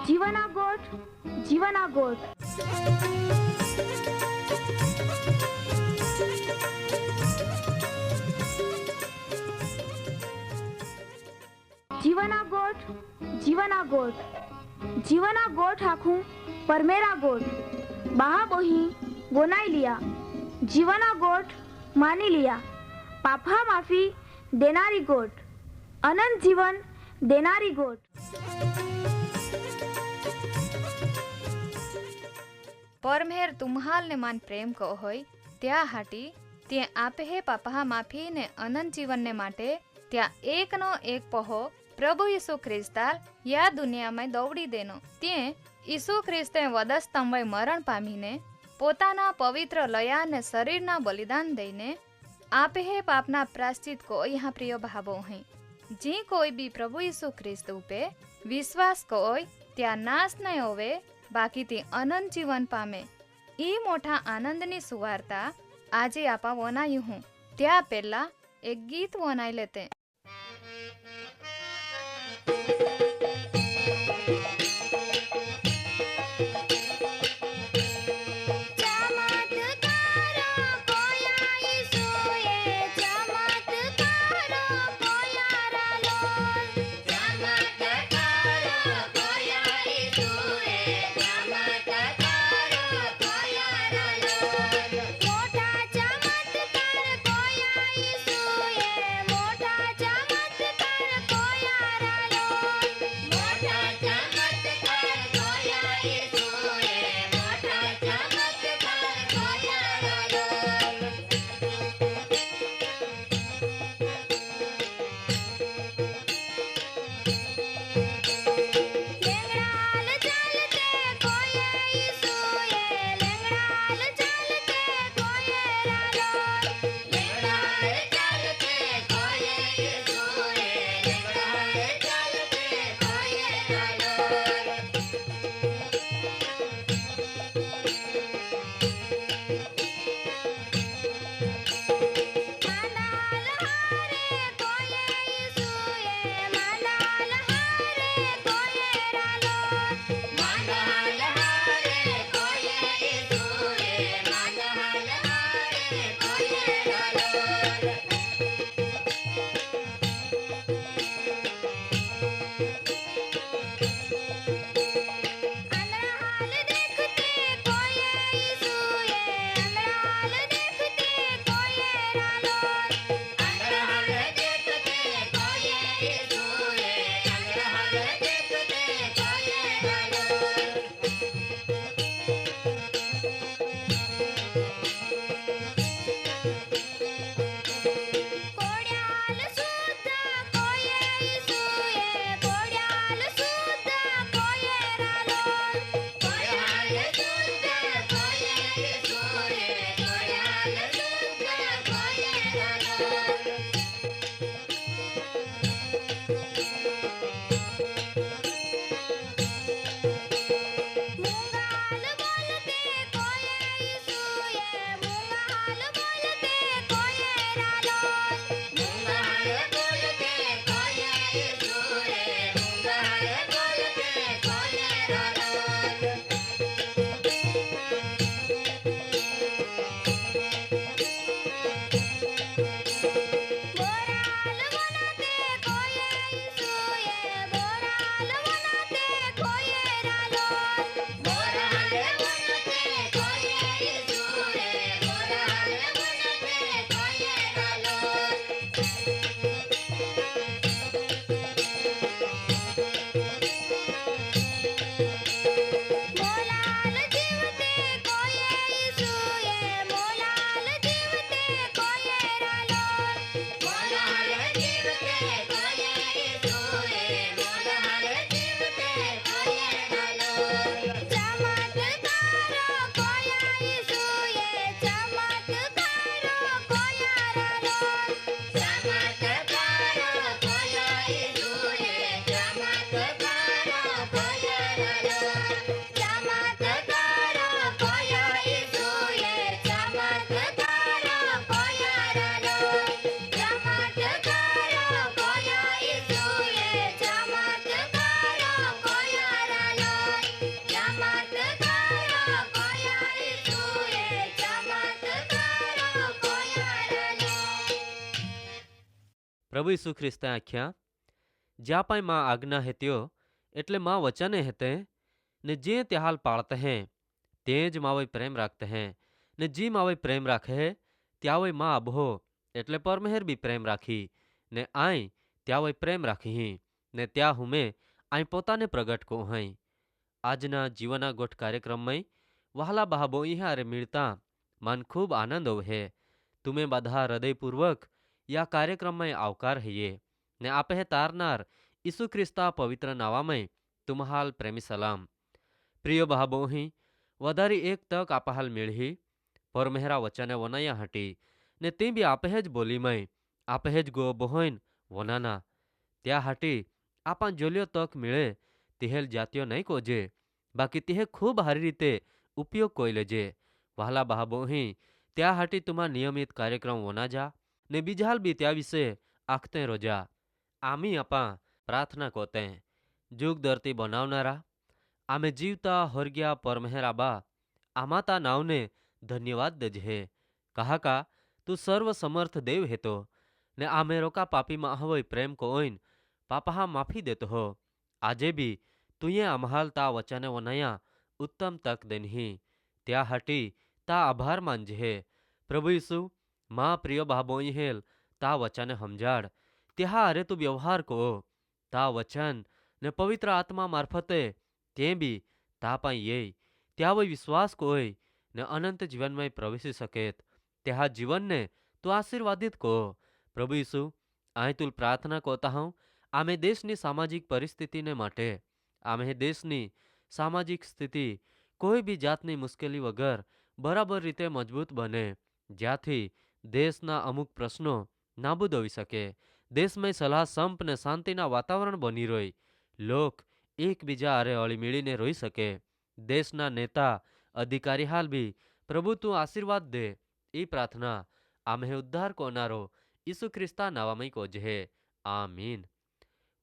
जीवना गोठ, जीवना गोठ। जीवना गोठ, जीवना गोठ। जीवना गोठ आखूं परमेरा गोठ। बहा बोही बोनाई लिया। जीवना गोठ मानी लिया। पापा माफी देनारी गोठ। अनंत जीवन देनारी गोठ। परमेर तुम्हाल ने मान प्रेम को होय त्या हाटी ते आपे हे पापा माफी ने अनंत जीवन ने माटे त्या एक नो एक पहो प्रभु यीशु ख्रिस्ताल या दुनिया में दौड़ी देनो ते यीशु ख्रिस्ते वधस्तंभे मरण पामीने पोताना पवित्र लया ने शरीरना बलिदान दईने आपे हे पापना प्रायश्चित को यहाँ प्रिय भावो हैं। जी कोई भी प्रभु यीशु ख्रिस्त उपे विश्वास कोय त्या नाश नहीं होवे बाकी ते अनंत जीवन पामे। ई मोटा आनंदनी सुवार्ता આજે આપા વનાયું હું त्या પહેલા એક ગીત વનાઈ લેતે। પ્રભુ ઈસુ ખ્રિસ્તે આખ્યા જ્યાં પાઈ मां आज्ञा है त्यो એટલે मां वचने हेते ने जे त्याहाल पाळते हैं तेज मावई प्रेम राखते हैं ने जी मावई प्रेम राखे त्यावई मां अबहो એટલે પરમેહર બી પ્રેમ રાખી ને આઈ ત્યાવઈ પ્રેમ રાખી ને ત્યાં હુમે આઈ પોતાને પ્રગટ કો હઈ આજના જીવના ગોઠ કાર્યક્રમમાં વહાલા બહાબોઈ હારે मिळता मन खूब आनंद है तुम्हें બધા હૃદયપૂર્વક या कार्यक्रमમાં આવકાર હૈયે ને આપે તારનાર ઈસુ ખ્રિસ્તા પવિત્ર નાવામાં तुम्हाल प्रेमी सलाम प्रिय बहाबोही वधारी एक तक आपहाल मेळही परमेहरा वचने वनाया हटी ने ते बी आपे ज बोलीमय आपे ज गो बोहोइन वनाना त्या हाटी आपा जोलियो तक मिळे तिहेल जातियो नहीं कोजे बाकी तिहे खूब हारी रीते उपयोग कोई लेजे वहाला बहाबोही त्या हाटी तुम्हा नियमित कार्यक्रम वना जा ने बीजाल बी त्या विषे आखते रोजा आमी आपा प्रार्थना कोते जुग धरती बनावनारा आमे जीवता होरग्या परमेहराबा आमाता नावने धन्यवाद देजे कहा का तू सर्व समर्थ देव हेतो ने आमे रोका पापी माहवय प्रेम को ओइन पापा माफी देतो हो आजे भी तुये आम्हाल ता वचने वनाया उत्तम तक देनही त्या हाटी ता आभार मानजे प्रभु यीशु मां प्रिय बाबोई हेल ता वचने हमजाड़ त्या अरे तू व्यवहार को ता वचन ने पवित्र आत्मा मार्फते ते भी ता पाई ये त्या वही विश्वास कोय ने अनंत जीवन में प्रवेशी सकेत त्या जीवन ने तू आशीर्वादित को प्रभु यीशु आई तुल प्रार्थना कोता हूँ आमे देशनी सामाजिक परिस्थिति ने माटे आमे देशनी सामाजिक स्थिति कोई भी जातनी मुश्केली वगर बराबर रीते मजबूत बने ज्याथी देशना अमुक प्रश्नों नाबूद होई सके देश में सलाह संप ने शांतिना वातावरण बनी रोई लोग एक बीजा अरे अળી मिलीने रोई सके देशना नेता अधिकारी हाल भी प्रभु तू आशीर्वाद दे ई प्रार्थना आमे उद्धार कोनारो ईसु ख्रिस्ता नावामय को जे आमीन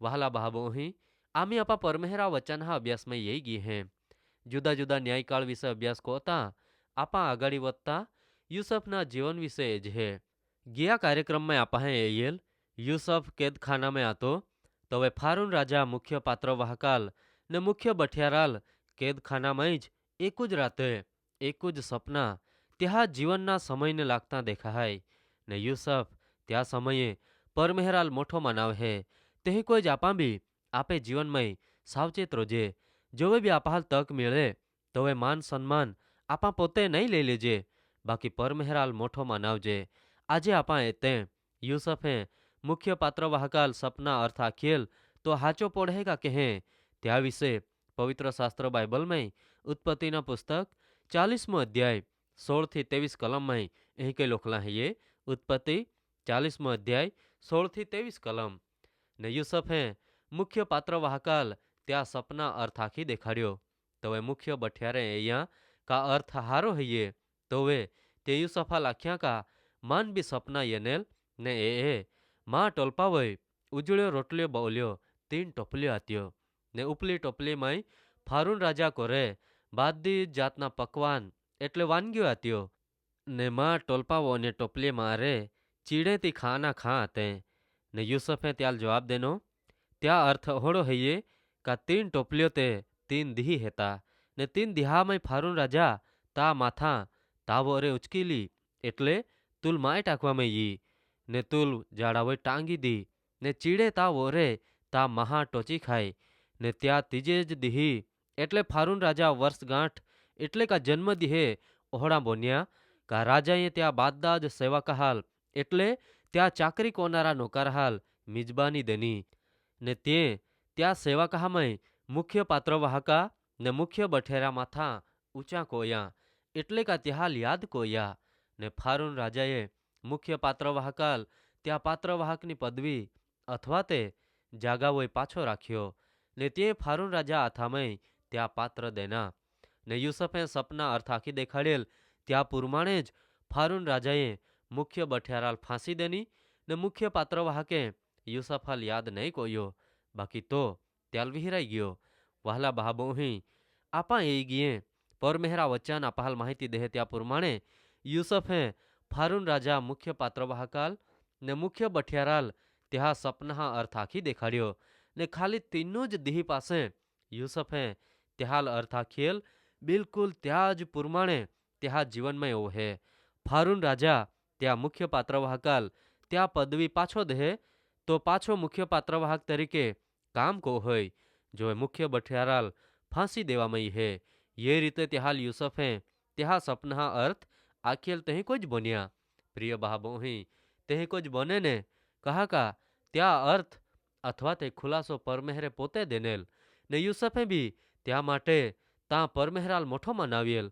वहाला बहाबोही आमी आपा परमेहरा वचन हा अभ्यास में यही गी हैं जुदा जुदा न्यायकाळ विषय अभ्यास कोता आपा आगाड़ी वत्ता यूसफना जीवन विषय जे गया कार्यक्रम में आपा हैं एयल यूसफ कैद खाना में आतो तो वे फारून राजा मुख्य पात्र वाहकाल ने मुख्य बठियाराल कैद खाना में ज एकूज राते एकूज सपना त्या जीवनना समय ने लागता देखा है ने यूसफ त्या समये परमेहराल मोठो मानव है ते कोई जापा भी आपे जीवन में सावचेत रोजे जो भी आपहाल तक मिले तो वे मान सम्मान आपा पोते नहीं ले लेजे बाकी परमेहराल मोठो मानवजे आजे आपा एते यूसफे मुख्य पात्र वाहकाल सपना अर्थ आखेल तो हाचो पढ़ेगा कहे त्या विषे पवित्र शास्त्र बाइबल में उत्पत्ति ना पुस्तक 40मो अध्याय 16 થી 23 कलम में यही के लोखला है ये उत्पत्ति 40मो अध्याय 16 થી 23 कलम ने यूसफे मुख्य पात्र वाहकाल त्या सपना अर्थ आखी देखाड्यो तो वे मुख्य बठियारे अहियां का अर्थ हारो है ये तो वे ते यूसफा लाख्या का मान भी सपना येनेल ने ए मां टोलपावय उजळ्यो रोटल्यो बोल्यो 3 टोपल्यो आत्यो ने उपली टोपली में फारून राजा कोरे बादी जातना पकवान एटले वानग्यो आत्यो ने मां टोलपावो ने टोपली मारे चीड़े ती खाना खा आते ने यूसफे त्याल जवाब देनो त्या अर्थ होड़ो है ये का 3 टोपलियो ते 3 दी हेता ने 3 दिहा में फारून राजा ता माथा तावो रे उचकीली एटले तुल माय टाकवा में यी ने तुल जाड़ावे टांगी दी ने चीड़े ता वोरे ता महा टोची खाई ने त्या तीजे ज दीही एटले फारून राजा वर्षगांठ एटले का जन्म दीहे ओहड़ा बोन्या का राजाए त्या बाददाज सेवा कहाल एटले त्या चाकरी कोनारा नौकर हाल मिजबानी देनी ने ते त्या सेवा कहामय मुख्य पात्र वाहका ने मुख्य बठेरा माथा ऊंचा कोया एटले का त्याहाल याद कोया ने फारून राजाए मुख्य पात्रवाहकाल त्या पात्रवाहकनी पदवी अथवा ते जागावोय पाछो राख्यो ने ते फारून राजा हाथामय त्या पात्र देना ने यूसफे सपना अर्थ आखी देखाड़ेल त्या पुरमाणे ज फारून राजाए मुख्य बठियाराल फांसी देनी ने मुख्य पात्रवाहके यूसफाल याद नहीं कोयो बाकी तो त्याल विहिराई गयो वहाला बहाबोही आपा ए गिये परमेहरा वचन आपाहाल माहिती देहे त्या पुरमाणे यूसफे फारून राजा मुख्य पात्रवाहकाल ने मुख्य बठियाराल ત્યાં સપના અર્થ આખી દેખાડ્યો ને ખાલી તીનું જ દીહ પાસે યુસફે ત્યાં અર્થ આખેલ બિલકુલ ત્યાં જ પુરમાણે ત્યાં જીવનમાં ઓહે ફારૂન રાજા ત્યાં મુખ્ય પાત્રવાહકાલ ત્યાં પદવી પાછો દે તો પાછો મુખ્ય પાત્રવાહક તરીકે કામ કો હોય જો મુખ્ય બઠિયારાલ ફાંસી દેવામાં હે ये રીતે ત્યાં યુસફે ત્યાં સપના અર્થ આખેલ તહીં કોઈ જ બન્યા પ્રિય બહાબોહી તહીં કોઈ જ બને ને કહા કા ત્યાં અર્થ અથવા તે ખુલાસો પરમેહરે પોતે દેનેલ ને યુસફે બી ત્યાં માટે ત્યાં પરમેહરાલ મોઠો મનાવેલ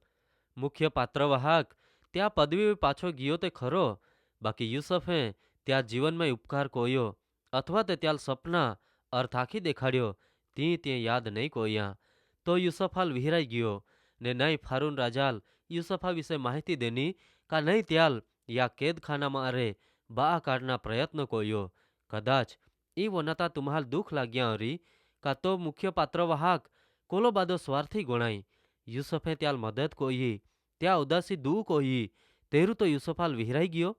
મુખ્ય પાત્રવાહક ત્યાં પદવી પાછો ગયો તે ખરો બાકી યુસફે ત્યાં જીવનમાં ઉપકાર કોયો અથવા તે ત્યાં સપના અર્થ આખી દેખાડ્યો તી તે યાદ નહીં કોયા તો યુસફાલ વિહરાઈ ગયો ને નહીં ફારૂન રાજાલ યુસફા વિશે માહિતી દેની કા નહીં ત્યાલ યા કેદખાનામાં અરે બા કાઢના પ્રયત્ન કોયો કદાચ એ વનતા તુમ્હાલ દુઃખ લાગ્યા હરી કા તો મુખ્ય પાત્રવાહક કોલો બાદો સ્વાર્થી ગણાય યુસફે ત્યાલ મદદ કોઈ ત્યાં ઉદાસી દૂ કોઈ તેરું તો યુસફાલ વિહરાઈ ગયો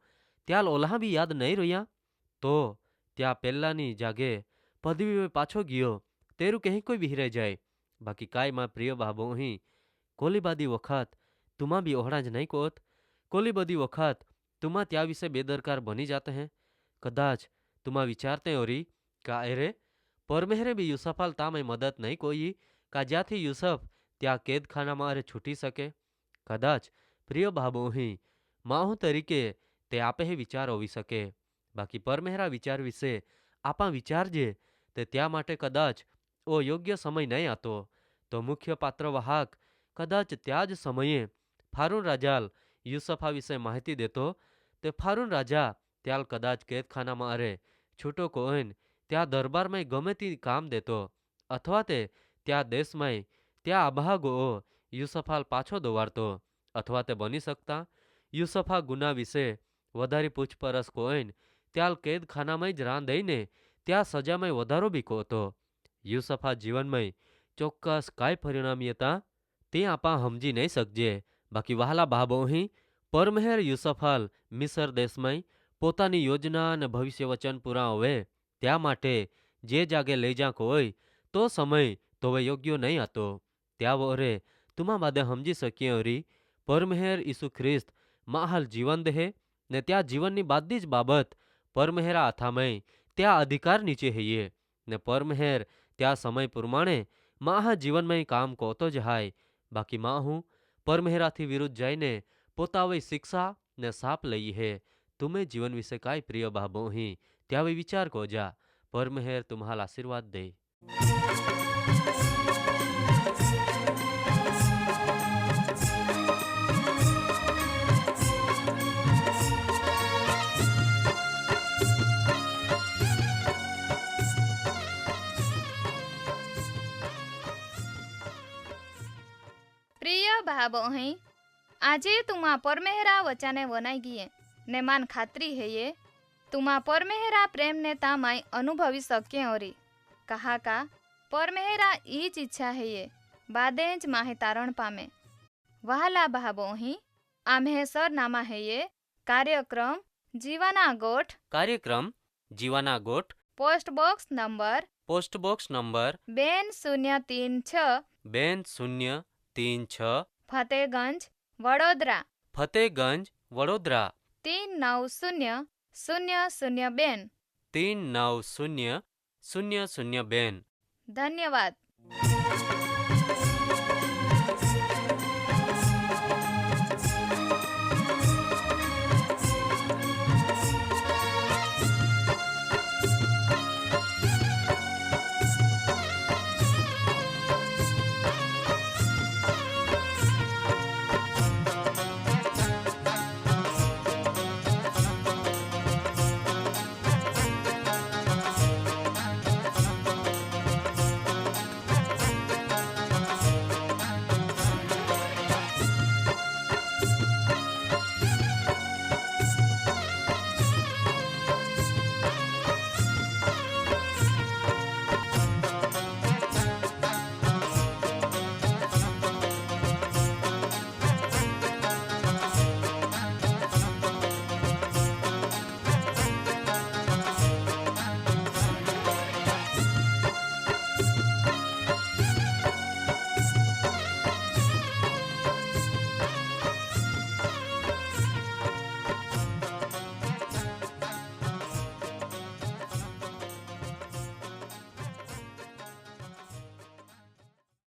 ત્યાલ ઓલાહ બી યાદ નહીં રહ્યા તો ત્યાં પહેલાની જાગે પદવી પાછો ગયો તેરું કહી કોઈ વિહરાઈ જાય બાકી કાંઈ માં પ્રિય બાબો અહીં કોલી બધી વખત તુમાં બી ઓહડા જ નહીં કોત કોલી બધી વખત તુમાં ત્યાં વિશે બેદરકાર બની જાતે હે કદાચ તુમાં વિચારતે ઓરી કા અરે પરમેહરે બી યુસફાલ તામે મદદ નહીં કોઈ કા જ્યાંથી યુસફ ત્યાં કેદખાનામાં અરે છૂટી શકે કદાચ પ્રિય બાબો અહીં માહુ તરીકે તે આપે વિચાર હોવી શકે બાકી પરમેહરા વિચાર વિશે આપા વિચારજે તે ત્યાં માટે કદાચ ઓ યોગ્ય સમય નહીં આતો તો મુખ્ય પાત્રવાહક કદાચ ત્યાં જ સમયે ફારૂન રાજાલ યુસફા વિશે માહિતી દેતો તે ફારૂન રાજા ત્યાલ કદાચ કેદખાનામાં અરે છૂટો કોઈન ત્યાં દરબારમાં ગમે તે કામ દેતો અથવા તે ત્યાં દેશમાં ત્યાં આભાગો યુસફાલ પાછો દોવાડતો અથવા તે બની શકતા યુસફા ગુના વિશે વધારે પૂછપરછ કોઈન ત્યાલ કેદખાનામાં જ રાં દઈને ત્યાં સજામાં વધારો બી કોતો યુસફા જીવનમાં ચોક્કસ કાંઈ પરિણામીયતા તે આપા સમજી નહીં શકજે બાકી વહાલા બાબો અહીં પરમેહર યુસફાલ મિસર દેશમાં પોતાની યોજના અને ભવિષ્ય વચન પૂરા હવે ત્યાં માટે જે જાગે લઈ જાક હોય તો સમય તો હવે યોગ્ય નહીં હતો ત્યાં વરે તુમા બાદે સમજી શકીએ હરી પરમેહર ઈસુ ખ્રિસ્ત માહાલ જીવન દે ને ત્યાં જીવનની બાદી જ બાબત પરમેહરા હાથામાં ત્યાં અધિકાર નીચે હૈયે ને પરમેહર ત્યાં સમય પ્રમાણે માહા જીવનમાં કામ કોતો જ હાય બાકી માં હું પરમેહરાથી વિરુદ્ધ જઈને પોતાવે શિક્ષા ને સાપ લઈ હે તુમે જીવન વિશે કાંઈ પ્રિય બાબો અહીં ત્યાં વિચાર કો જા પરમેહર તુમ્હાલ આશીર્વાદ દે પ્રિય ભાબો અહીં આજે તુમા પરમેહરા વચાને વનાઈ ગયે ને માન ખાતરી હૈયે તુમા પરમેહરા પ્રેમને તામાય અનુભવી શક્ય ઓરી કહા કા પરમેહરા ઈ જ ઈચ્છા હૈયે બાદે જ માહે તારણ પામે વહાલા ભાબો અહીં આમ્હે સરનામા હૈયે કાર્યક્રમ જીવાના ગોઠ post box number 2036 Fatehganj Vadodara 390002 390002 ધન્યવાદ.